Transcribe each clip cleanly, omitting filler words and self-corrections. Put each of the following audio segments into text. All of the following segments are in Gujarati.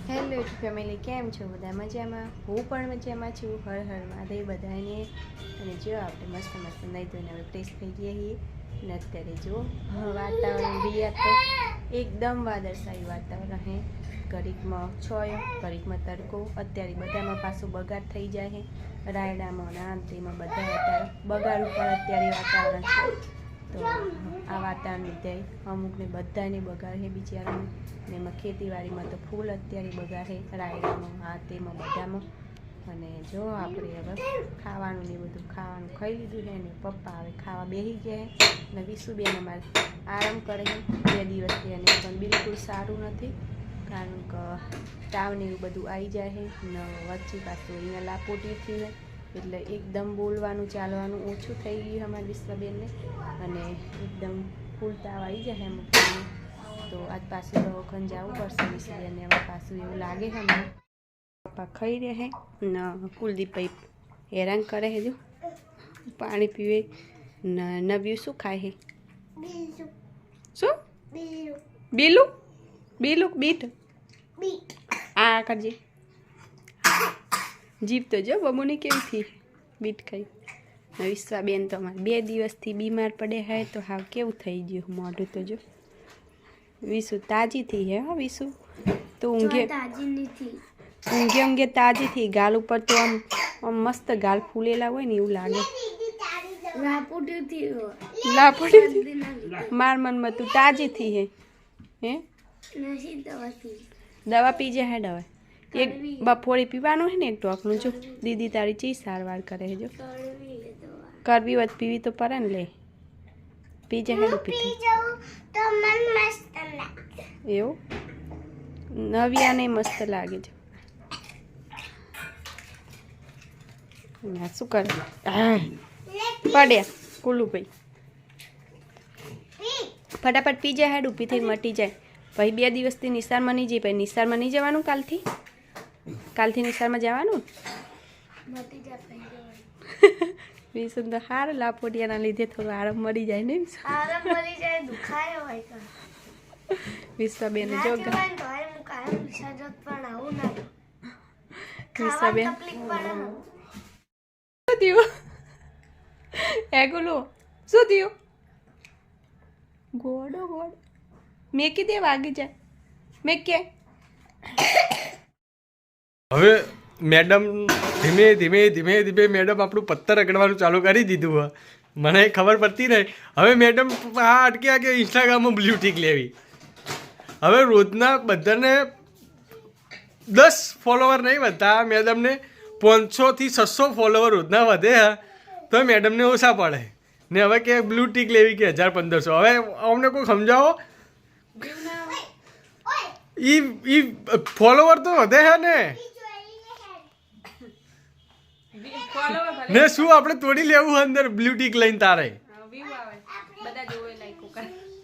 હેલો ફેમિલી, કેમ છો બધા? મજામાં? હું પણ મજામાં છું. હર હર મહાદેવ બધાને. અને જો આપણે મસ્ત મસ્ત નહીં ધોઈને હવે ફ્રેશ થઈ ગયા છીએ. અને અત્યારે જો વાતાવરણ બી તો એકદમ વાદળછાયું વાતાવરણ હે. ઘડીકમાં છોયો, ઘડીકમાં તડકો. અત્યારે બધામાં પાછું બગાડ થઈ જાય છે. રાયડામાં આમ તેમાં બધા અત્યારે બગાડ ઉપર અત્યારે વાતાવરણ છે. તો આ વાતાવરણ લીધે અમુકને બધાને બગાડ છે બિચારાને. ને એમાં ખેતીવાડીમાં તો ફૂલ અત્યારે બગાડ છે, રાયડામાં આ તેમાં બધામાં. અને જો આપણે હવે ખાવાનું ને બધું ખાવાનું ખાઈ લીધું છે ને પપ્પા હવે ખાવા બેસી ગયા છે. અને વિશુબેન અમારે આરામ કરે છે 2 દિવસથી. અને પણ બિલકુલ સારું નથી, કારણ કે તાવ ને એવું બધું આવી જાય છે. ને વચ્ચે પાછું અહીંયા લાપોટી થઈ જાય એટલે એકદમ બોલવાનું ચાલવાનું ઓછું થઈ ગયું અમારી વિશ્વબેનને. અને એકદમ ફૂલ તાવ આવી જાય અમુક. તો આજ પાછું દવાખાને જવું પડશે વિશ્વબેનને. હવે પાછું એવું લાગે છે અમને. પપ્પા ખાઈ રહ્યા છે ને કુલદીપભાઈ હેરાન કરે છે. જો પાણી પીવે ને નવ્યું શું ખાય છે? શું બીલું? બીલું બીટ આ કરજે. જીભ તો જો બમુની કેવી થઈ બીટ ખાઈ. વિશ્વાબેન તો અમારે 2 દિવસથી બીમાર પડે હે. તો હાવ કેવું થઈ ગયું મોઢું તો જો. વિશુ તાજી થઈ હે. હા વિશુ તો ઊંઘે ઊંઘે તાજી થઈ. ગાલ ઉપર તો આમ મસ્ત ગાલ ફૂલેલા હોય ને એવું લાગે. લાપોટી માર મનમાં તું તાજી થઈ હે. હે દવા પી જાય હે. દવા એક બપોરે પીવાનું હે ને એક ટોકનું. જો દીદી તારી ચી સારવાર કરે છે. જો કરવી વત પીવી તો પડે ને. લે પી જાય હેડું પીતી એવું. નવિયાને મસ્ત લાગે છે. શું કરે પડ્યા કુલુભાઈ? ફટાફટ પી જાય હેડ ઊભી થઈને મટી જાય. પછી 2 દિવસથી નિશાળમાં નહીં જઈ. પછી નિશાળમાં નહીં જવાનું કાલથી? કાલથી નિશાળમાં જવાનું? વિશુન તો હાર લાપોટિયાના લીધે થોડો આરામ મળી જાય ને. વિશ્વાબેન જો વિશ્વાબેન શું થયું? એગુલો શું થયું? ગોડો ગોડ મેકી દે, વાગી જાય. મેં કે હવે મેડમ ધીમે ધીમે ધીમે ધીમે મેડમ આપણું પત્તર રગડવાનું ચાલુ કરી દીધું હોય. મને ખબર પડતી નહીં. હવે મેડમ આ અટક્યા કે ઇન્સ્ટાગ્રામમાં બ્લુ ટિક લેવી. હવે રોજના બધાને 10 ફોલોવર નહીં વધતા, મેડમને 500 થી 600 ફોલોવર રોજના વધે હા તો મેડમને ઓછા પડે ને. હવે કે બ્લુ ટિક લેવી કે 1000-1500. હવે અમને કોઈ સમજાવો. ઈ ફોલોવર તો વધે છે ને શું આપણે તોડી લેવું અંદર બ્લુ ટિક લઈને તારે?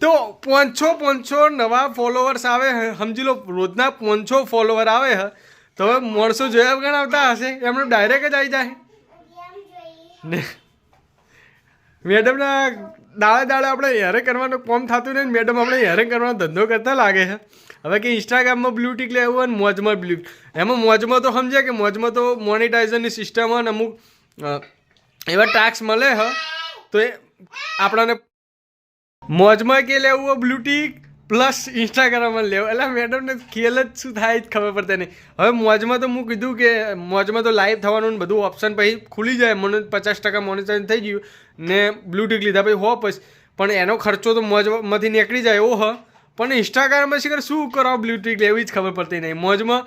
તો 500 નવા ફોલોવર્સ આવે. સમજી લો રોજના 500 ફોલોવર આવે છે તો હવે માણસો જોયા ગણાવતા હશે એમનો ડાયરેક્ટ જ આવી જાય ને. મેડમના દાડે આપણે હેરે કરવાનું કામ થતું નહીં. મેડમ આપણે હેરે કરવાનો ધંધો કરતા લાગે છે. હવે કે ઇન્સ્ટાગ્રામમાં બ્લુ ટિક લેવું હોય ને મોજમાં બ્લુ. એમાં મોજમાં તો સમજે કે મોજમાં તો મોનિટાઇઝરની સિસ્ટમ અને અમુક એવા ટાસ્ક મળે હ. તો એ આપણને મોજમાં કે લેવું હોય બ્લુ ટિક પ્લસ ઇન્સ્ટાગ્રામમાં લેવું. એટલે મેડમને ખેલ જ શું થાય જ ખબર પડતી નહીં. હવે મોજમાં તો હું કીધું કે મોજમાં તો લાઈવ થવાનું ને બધું ઓપ્શન પછી ખુલી જાય. મને 50% મોનિટાઇઝ થઈ ગયું ને બ્લુ ટિક લીધા પછી પછી પણ એનો ખર્ચો તો મોજમાંથી નીકળી જાય એવો હ. પણ ઇન્સ્ટાગ્રામમાં શીખર શું કરો બ્લુ ટિક લેવી જ ખબર પડતી નહીં. મોજમાં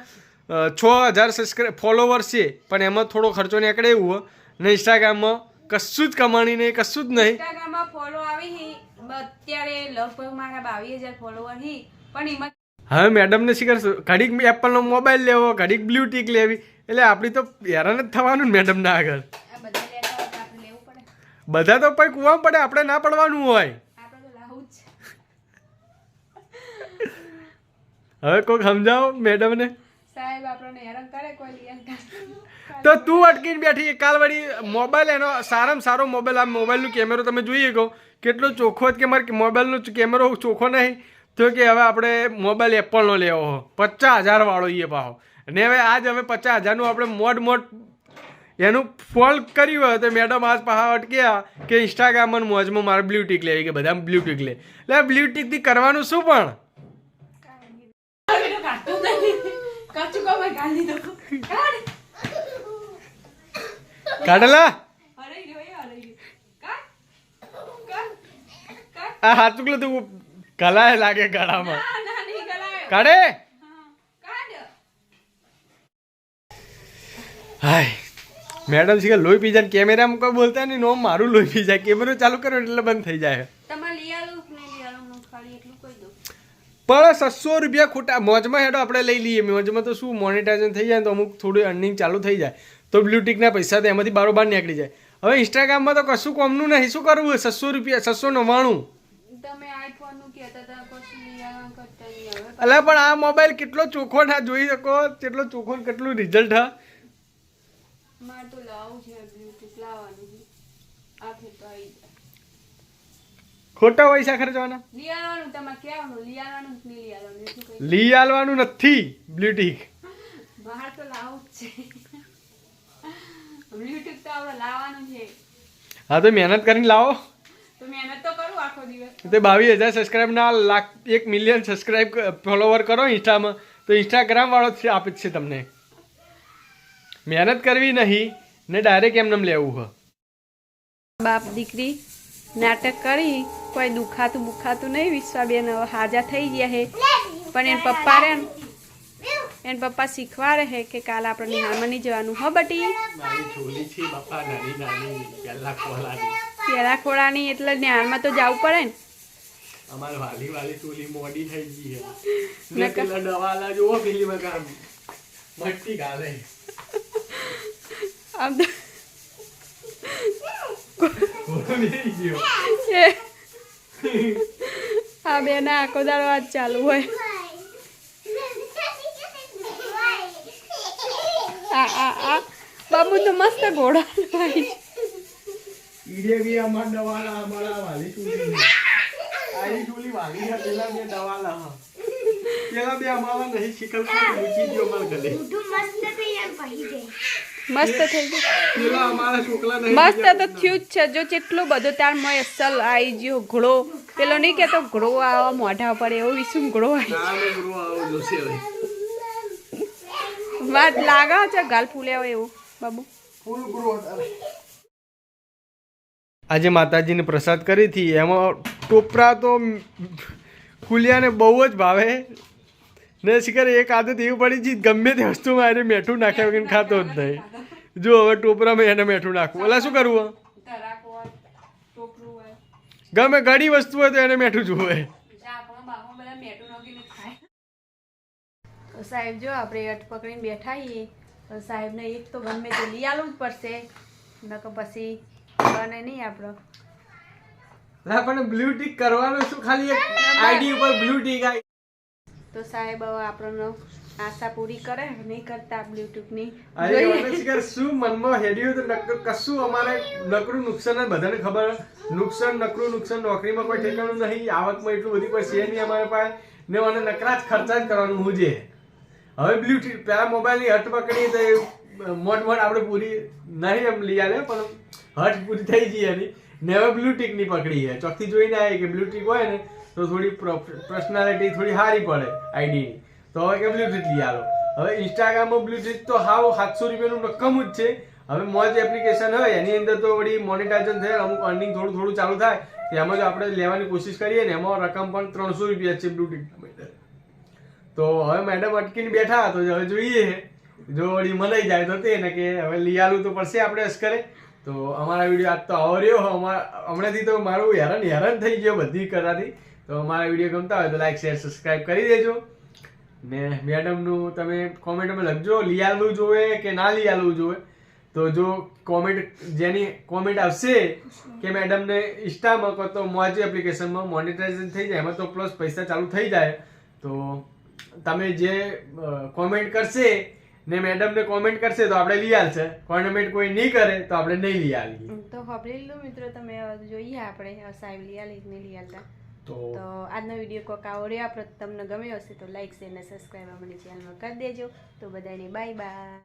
6000 ફોલોવર્સ છે પણ એમાં થોડો ખર્ચો નીકળે એવું હોય ને. ઇન્સ્ટાગ્રામમાં કશું જ કમાણી નહીં, કશું જ નહીં. ઇન્સ્ટાગ્રામમાં ફોલો આવી અત્યારે લગભગ મારા 22000 ફોલોવર હી. પણ એમાં હવે મેડમને શીખર ઘડીક એપલનો મોબાઈલ લેવો, ઘડીક બ્લુ ટિક લેવી. એટલે આપણી તો હેરાન જ થવાનું ને મેડમના આગળ. બધા તો પછી કૂવા પડે, આપણે ના પડવાનું હોય. હવે કોઈ સમજાવો મેડમને. સાહેબ આપણને હેરાન કરે કોઈ. તો તું અટકીને બેઠી. કાલ વળી મોબાઈલ એનો સારામાં સારો મોબાઈલ. આ મોબાઈલનો કેમેરો તમે જોઈ શકો કેટલો ચોખ્ખો કે મારે મોબાઈલનો કેમેરો ચોખ્ખો નહીં તો કે હવે આપણે મોબાઈલ એપલનો લેવો હો 50,000 વાળો એ પાહો અને હવે 50,000નું આપણે મોડ એનું ફોલ કર્યું હોય તો મેડમ આજ પાહા અટક્યા કે ઇન્સ્ટાગ્રામમાં મોજમાં મારે બ્લુ ટિક લેવી કે બધા બ્લુ ટિક લે એટલે બ્લુ ટિકથી કરવાનું શું પણ કાઢેલા આ હાથુકલો તું કલાય લાગે ગળામાં કાઢે હાય મેડમ શીખર લોહી પી જાય કેમેરામાં કોઈ બોલતા નહીં નો મારું લોહી પી જાય કેમેરો ચાલુ કરો એટલે બંધ થઈ જાય પણ 600 રૂપિયા ખોટા મોજમાં હેડો આપણે લઈ લઈએ મોજમાં તો શું મોનેટાઇઝેશન થઈ જાય તો અમુક થોડું અર્નિંગ ચાલુ થઈ જાય તો બ્લૂટિકના પૈસા તો એમાંથી બારોબાર નીકળી જાય હવે ઇન્સ્ટાગ્રામમાં તો કશું કોમનું નહીં શું કરવું 600 રૂપિયા 699 અલા પણ આ મોબાઈલ કેટલો ચોખ્ખો ના જોઈ શકો કેટલો ચોખ્ખો કેટલું રિઝલ્ટ હા ખોટા પૈસા ખર્ચવાના લઈ આલવાનું નથી બ્લૂટિક હા તો મહેનત કરીને લાવો તો 22,000 સબસ્ક્રાઇબ ના 1 મિલિયન સબસ્ક્રાઇબ ફોલોવર કરો ઇન્સ્ટામાં તો ઇન્સ્ટાગ્રામ વાળો આપે છે તમને મહેનત કરવી નહીં ને ડાયરેક્ટ એમને લેવું હ બાપ દીકરી નાટક કરી કોઈ દુખાતું બુખાતું નહીં વિશ્વાબેન હવે હાજા થઈ ગયા હે પણ એન પપ્પા રે એન પપ્પા શીખવાડે હે કે કાલ આપણે નિહાળમાં નહીં જવાનું હો બટી પેલા ખોળાની એટલે નિહાળમાં તો જવું પડે ને અમાર વાલી ટોલી મોડી થઈ ગઈ હે ને પેલા દવાલા જોવો પેલી મકાન મટ્ટી ગાલે આમ તો હા બેન આખો દાડો આજ ચાલુ હોય આ બાબુ તો મસ્ત ઘોડા ઈડે બી અમાર દવાલા અમારા વાલી ટોલી આઈ ટોલી વાલી હે પેલા બે દવાલા હ પેલા બે અમારા નહીં શીખલ કો મૂકી દિયો માર ગલે મસ્ત થઈ ગયું મસ્ત તો થયું જ છે જો કેટલું બધું તાર મય અસલ આવી ગયો ઘોડો પેલો નહીં કેતો ઘોડો આવો મોઢા પડે એવો વિશું ઘોડો આવી વાત લાગે છે ગાલ ફૂલે એવું બાબુ આજે માતાજીને પ્રસાદ કરી હતી એમાં ટોપરા તો ખુલ્યાને બહુ જ ભાવે ને શિખર એક આદત એવી પડી છે ગમે તે વસ્તુમાં એને મેઠું નાખ્યા વગર ખાતો જ નહીં જો હવે ટોપરામાં એને મેઠું નાખવું ઓલા શું કરવું ગમે ઘણી વસ્તુ હોય તો એને મેઠું જોવે સાહેબ જો આપણે અટ પકડીને બેઠા છીએ સાહેબને એક તો ગમે તે લઈ આલવું જ પડશે નકર પછી બને નહીં આપણો પણ બ્લુ ટિક કરવાનું શું ખાલી એક આઈડી ઉપર બ્લુ ટિક આવી તો સાહેબ હવે આપણને આશા પૂરી કરે નહીં કરતા બ્લુ ટિકની અરે શું મનમાં હેડ્યું તો કશું અમારે નકરું નુકસાન બધાને ખબર નકરું નુકસાન નોકરીમાં કોઈ ઠેકાણું નહીં આવકમાં એટલું બધી કોઈ છે નહીં અમારા પાસે ને મને નકરા જ ખર્ચા જ કરવાનું હું જે હવે બ્લુ ટિક પેલા મોબાઈલની હટ પકડી તો મોટ આપણે પૂરી નહીં એમ લઈ આલે પણ હટ પૂરી થઈ ગઈ એની ને હવે બ્લુ ટિકની પકડી છે ચોકથી જોઈને આવી કે બ્લુ ટિક હોય ને તો થોડી પર્સનાલિટી થોડી સારી પડે આઈડીની તો હવે કે બ્લુ ટિક લઈ આલો હવે ઇન્સ્ટાગ્રામમાં બ્લુ ટિક તો હાવ 700 રૂપિયાનું રકમ જ છે હવે મોજ એપ્લિકેશન હોય એની અંદર તો વળી મોનેટાઇઝેશન થાય અમુક અર્નિંગ થોડું થોડું ચાલુ થાય તેમાં જો આપણે લેવાની કોશિશ કરીએ ને એમાં રકમ પણ 300 રૂપિયા છે બ્લુ ટિક તો હવે મેડમ અટકીને બેઠા તો હવે જોઈએ જો વળી મનાઈ જાય તો તેને કે હવે લઈ આલું તો પડશે આપણે અસ્કરે તો અમારા વિડીયો આજ તો આવો રહ્યો હમણાંથી તો મારું હેરાન થઈ ગયો બધી કરવાથી તો અમારા વિડીયો ગમતા હોય તો લાઈક શેર સબસ્ક્રાઈબ કરી દેજો ને મેડમનું તમે કોમેન્ટમાં લખજો લઈ આલવું જોઈએ કે ના લઈ આલવું જોઈએ તો જો જેની કોમેન્ટ આવશે કે મેડમને ઇન્સ્ટામાં કહો તો મોજ એપ્લિકેશનમાં મોનેટાઇઝેશન થઈ જાય એમાં તો પ્લસ પૈસા ચાલુ થઈ જાય તો તમે જે કોમેન્ટ કરશે ને મેડમને કોમેન્ટ કરશે તો આપણે લઈ આલશે કોમેન્ટ કોઈ નહીં કરે તો આપણે નહીં લઈ આલીએ તો સાંભળી લો મિત્રો તમે જોઈએ આપણે સાહેબ લઈ આલી નહીં લઈ આલતા તો આજનો વિડીયો કોક આવો રહ્યો આપણો તમને ગમ્યો હશે તો લાઈક શેર અને સબસ્ક્રાઈબ અમારી ચેનલમાં કરી દેજો. તો બધાને બાય બાય.